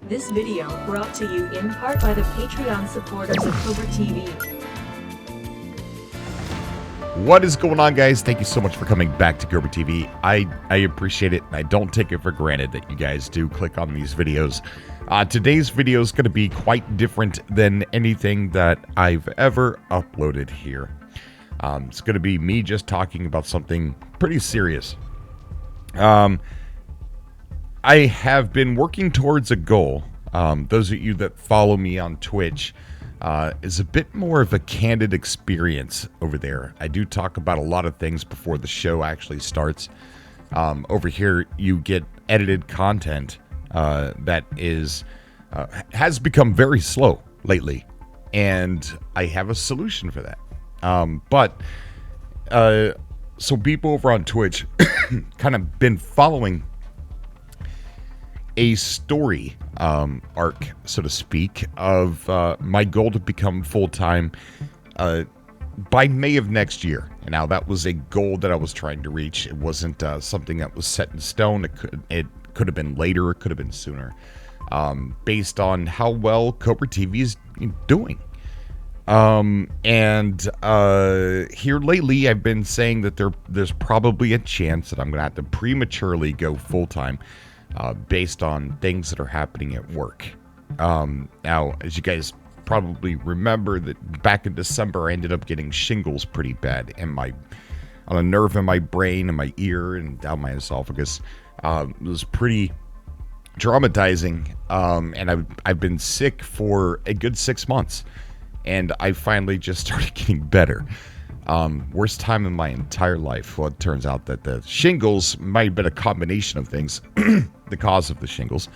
This video brought to you in part by the Patreon supporters of Cobra TV. What is going on, guys? Thank you so much for coming back to Cobra TV. I appreciate it, and I don't take it for granted that you guys do click on these videos. Today's video is going to be quite different than anything that I've ever uploaded here. It's going to be me just talking about something pretty serious. I have been working towards a goal. Those of you that follow me on Twitch, is a bit more of a candid experience over there. I do talk about a lot of things before the show actually starts. Over here, you get edited content that has become very slow lately, and I have a solution for that. So people over on Twitch kind of been following a story arc, so to speak, of my goal to become full-time by May of next year. And now that was a goal that I was trying to reach. It wasn't something that was set in stone. It could have been later. It could have been sooner, based on how well Cobra TV is doing. Here lately, I've been saying that there's probably a chance that I'm going to have to prematurely go full-time. Based on things that are happening at work. Now, as you guys probably remember, that back in December, I ended up getting shingles pretty bad on a nerve in my brain and my ear and down my esophagus. It was pretty traumatizing, and I've been sick for a good 6 months, and I finally just started getting better. Worst time in my entire life. Well, it turns out that the shingles might have been a combination of things, the cause of the shingles.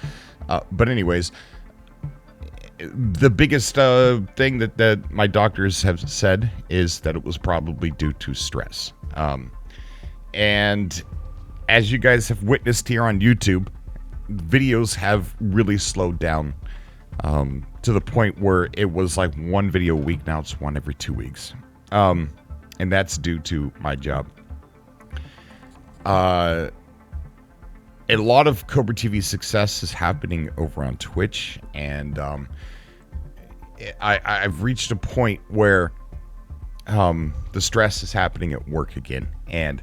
But anyways, the biggest thing that my doctors have said is that it was probably due to stress. And as you guys have witnessed here on YouTube, videos have really slowed down to the point where it was like one video a week. Now it's one every 2 weeks. And that's due to my job. A lot of Cobra TV success is happening over on Twitch, and I've reached a point where the stress is happening at work again. And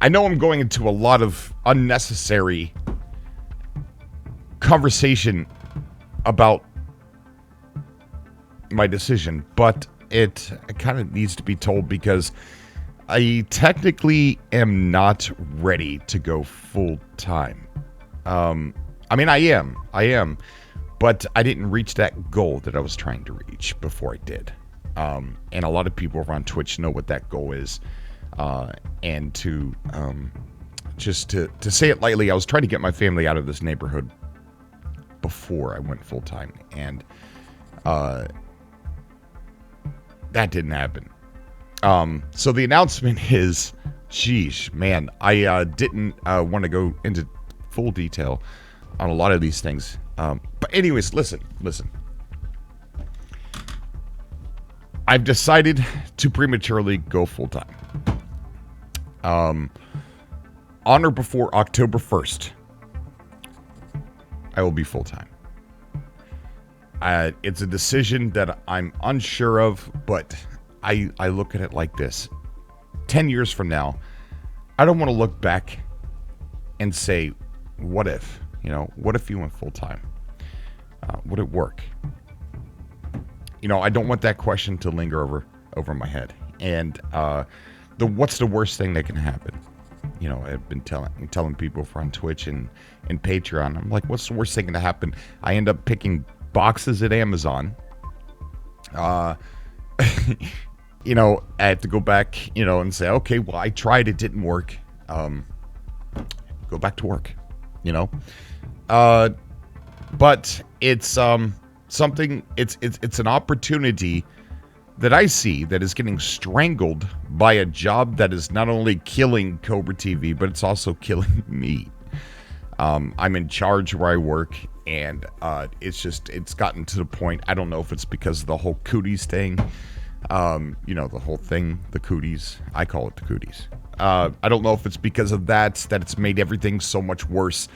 I know I'm going into a lot of unnecessary conversation about my decision, but it kind of needs to be told because I technically am not ready to go full time. I mean, I am, but I didn't reach that goal that I was trying to reach before I did. And a lot of people over on Twitch know what that goal is. And to say it lightly, I was trying to get my family out of this neighborhood before I went full time, and that didn't happen. So the announcement is, sheesh, man, I didn't want to go into full detail on a lot of these things. But anyways, listen. I've decided to prematurely go full time. On or before October 1st, I will be full time. It's a decision that I'm unsure of, but I look at it like this. 10 years from now, I don't want to look back and say, what if? What if you went full time? Would it work? I don't want that question to linger over my head. And what's the worst thing that can happen? I've been telling people on Twitch and Patreon, I'm like, what's the worst thing to happen? I end up picking boxes at Amazon. I have to go back, and say, okay, well, I tried, it didn't work. Go back to work, but it's something. It's an opportunity that I see that is getting strangled by a job that is not only killing Cobra TV, but it's also killing me. I'm in charge where I work, and it's gotten to the point, I don't know if it's because of the whole cooties thing, the whole thing, the cooties, I call it the cooties. I don't know if it's because of that it's made everything so much worse.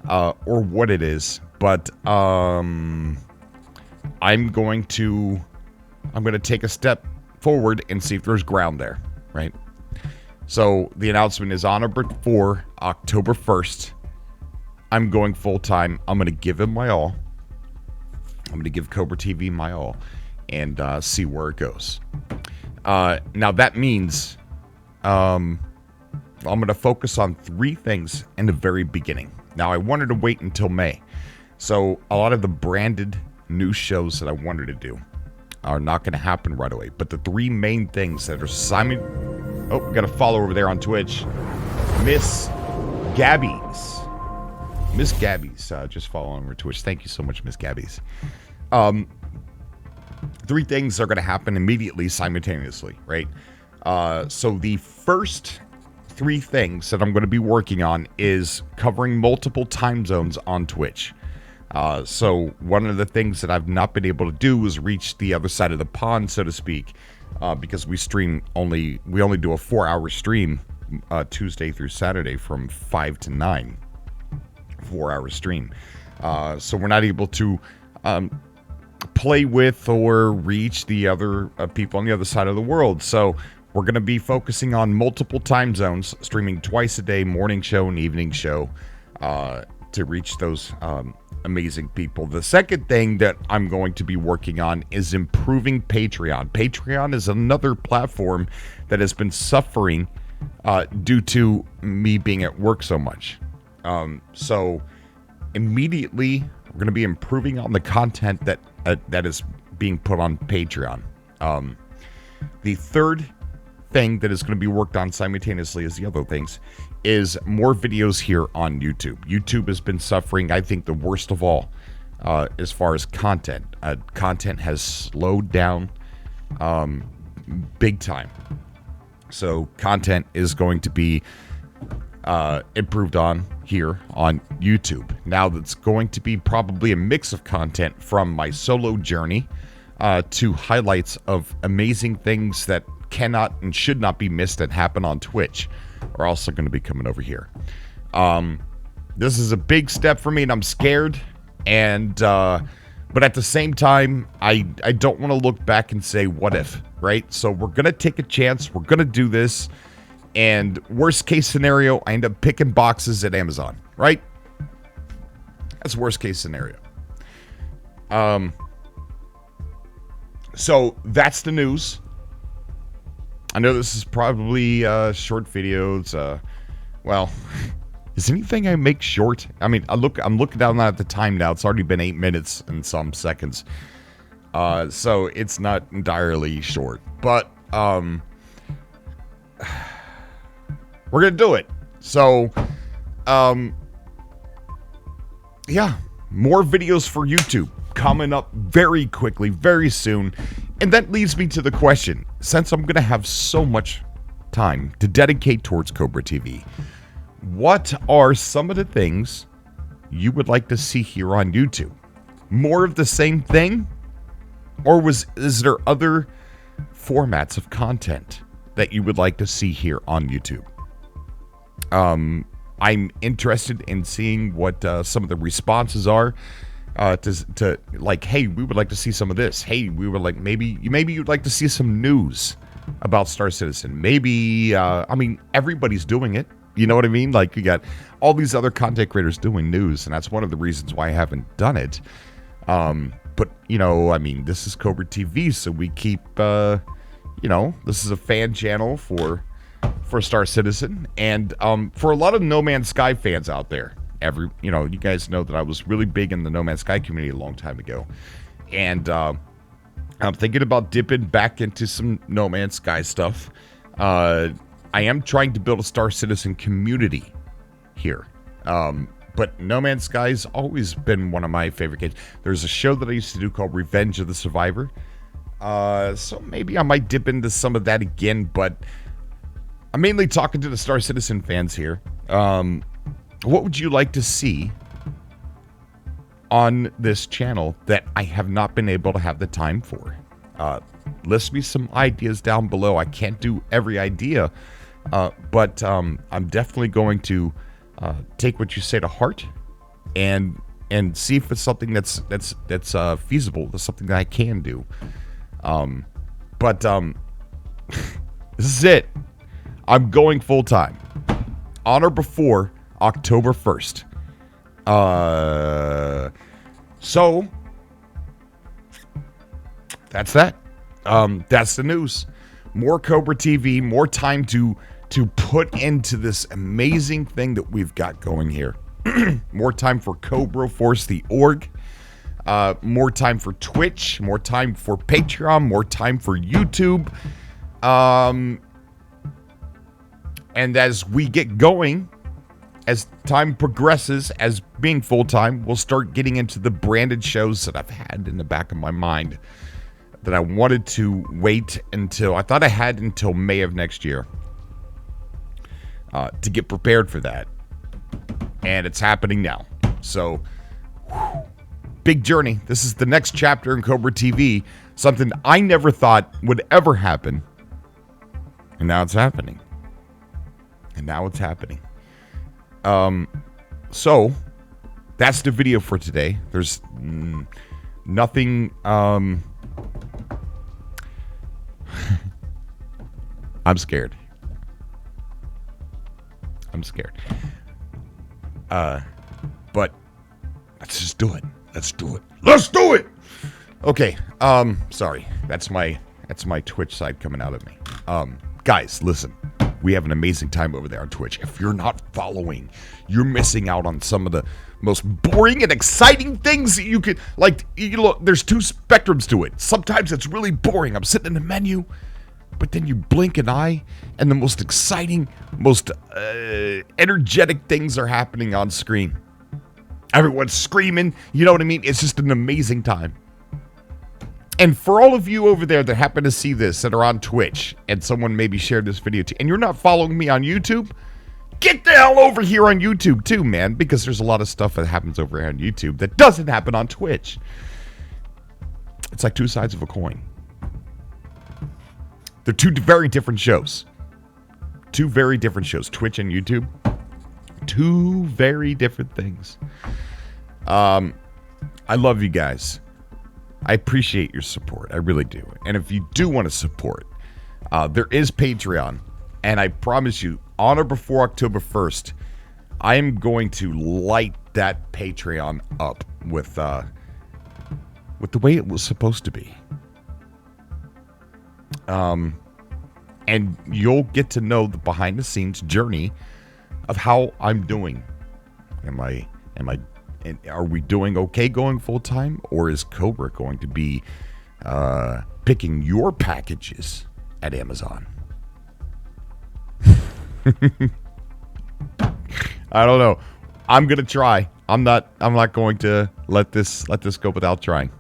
or what it is, but I'm going to take a step forward and see if there's ground there, right? So the announcement is on or before October 1st. I'm going full time. I'm going to give him my all. I'm going to give Cobra TV my all and see where it goes. Now that means I'm going to focus on 3 things in the very beginning. Now I wanted to wait until May. So a lot of the branded news shows that I wanted to do are not going to happen right away. But the 3 main things that are we got a follower over there on Twitch. Miss Gabby's. Miss Gabby's just following her Twitch. Thank you so much, Miss Gabby's. 3 things are going to happen immediately, simultaneously, right? So the first 3 things that I'm going to be working on is covering multiple time zones on Twitch. So one of the things that I've not been able to do is reach the other side of the pond, so to speak, because we only do a 4-hour stream Tuesday through Saturday from 5 to 9. 4-hour stream. So we're not able to play with or reach the other people on the other side of the world. So we're going to be focusing on multiple time zones, streaming twice a day, morning show and evening show, to reach those amazing people. The second thing that I'm going to be working on is improving Patreon. Patreon is another platform that has been suffering due to me being at work so much. So immediately we're going to be improving on the content that is being put on Patreon. The third thing that is going to be worked on simultaneously as the other things is more videos here on YouTube. YouTube has been suffering, I think, the worst of all as far as content. Content has slowed down big time. So content is going to be improved on here on YouTube. Now that's going to be probably a mix of content from my solo journey to highlights of amazing things that cannot and should not be missed that happen on Twitch are also going to be coming over here. This is a big step for me and I'm scared, and but at the same time I don't want to look back and say what if, right? So we're going to take a chance, we're going to do this. And worst case scenario, I end up picking boxes at Amazon, right? That's worst case scenario. So that's the news. I know this is probably short videos. Well, is anything I make short? I mean, I'm looking down at the time now. It's already been 8 minutes and some seconds. So it's not entirely short, but we're going to do it. So, yeah, more videos for YouTube coming up very quickly, very soon. And that leads me to the question, since I'm going to have so much time to dedicate towards Cobra TV, what are some of the things you would like to see here on YouTube? More of the same thing? Or is there other formats of content that you would like to see here on YouTube? I'm interested in seeing what some of the responses are to like, hey, we would like to see some of this. Hey, we would like maybe you'd like to see some news about Star Citizen. Maybe I mean, everybody's doing it. You know what I mean? Like, you got all these other content creators doing news, and that's one of the reasons why I haven't done it. But you know, I mean, this is Cobra TV, so we keep you know, this is a fan channel for Star Citizen, and for a lot of No Man's Sky fans out there, you know, you guys know that I was really big in the No Man's Sky community a long time ago, and I'm thinking about dipping back into some No Man's Sky stuff. I am trying to build a Star Citizen community here, but No Man's Sky's always been one of my favorite games. There's a show that I used to do called Revenge of the Survivor, so maybe I might dip into some of that again, but I'm mainly talking to the Star Citizen fans here. What would you like to see on this channel that I have not been able to have the time for? List me some ideas down below. I can't do every idea, but I'm definitely going to take what you say to heart and see if it's something that's feasible. That's something that I can do. But this is it. I'm going full time on or before October 1st. So that's that. That's the news. More Cobra TV, more time to put into this amazing thing that we've got going here. More time for Cobra Force the org. More time for Twitch. More time for Patreon. More time for YouTube. And as we get going, as time progresses, as being full-time, we'll start getting into the branded shows that I've had in the back of my mind that I wanted to wait until, I thought I had until May of next year to get prepared for that. And it's happening now. So, big journey. This is the next chapter in Cobra TV. Something I never thought would ever happen. And now it's happening. So, that's the video for today. There's nothing... I'm scared. But let's just do it. Let's do it. Okay. Sorry. That's my Twitch side coming out of me. Guys, listen. We have an amazing time over there on Twitch. If you're not following, you're missing out on some of the most boring and exciting things that you could, like, you look, there's two spectrums to it. Sometimes it's really boring. I'm sitting in the menu, but then you blink an eye, and the most exciting, most energetic things are happening on screen. Everyone's screaming. You know what I mean? It's just an amazing time. And for all of you over there that happen to see this, that are on Twitch, and someone maybe shared this video to, and you're not following me on YouTube, get the hell over here on YouTube too, man, because there's a lot of stuff that happens over here on YouTube that doesn't happen on Twitch. It's like two sides of a coin. They're two very different shows. Twitch and YouTube. Two very different things. I love you guys. I appreciate your support. I really do. And if you do want to support, there is Patreon. And I promise you, on or before October 1st, I am going to light that Patreon up with the way it was supposed to be. And you'll get to know the behind-the-scenes journey of how I'm doing. Are we doing okay going full-time? Or is Cobra going to be picking your packages at Amazon? I don't know. I'm going to try. I'm not going to let this go without trying.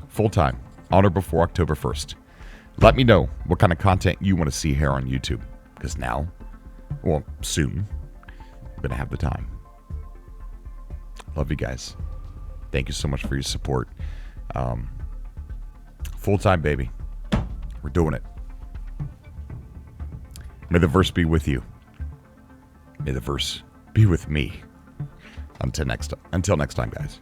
Full-time, on or before October 1st. Let me know what kind of content you want to see here on YouTube. Because now, well, soon, I'm going to have the time. Love you guys. Thank you so much for your support. Full-time, baby. We're doing it. May the verse be with you. May the verse be with me. Until next time, guys.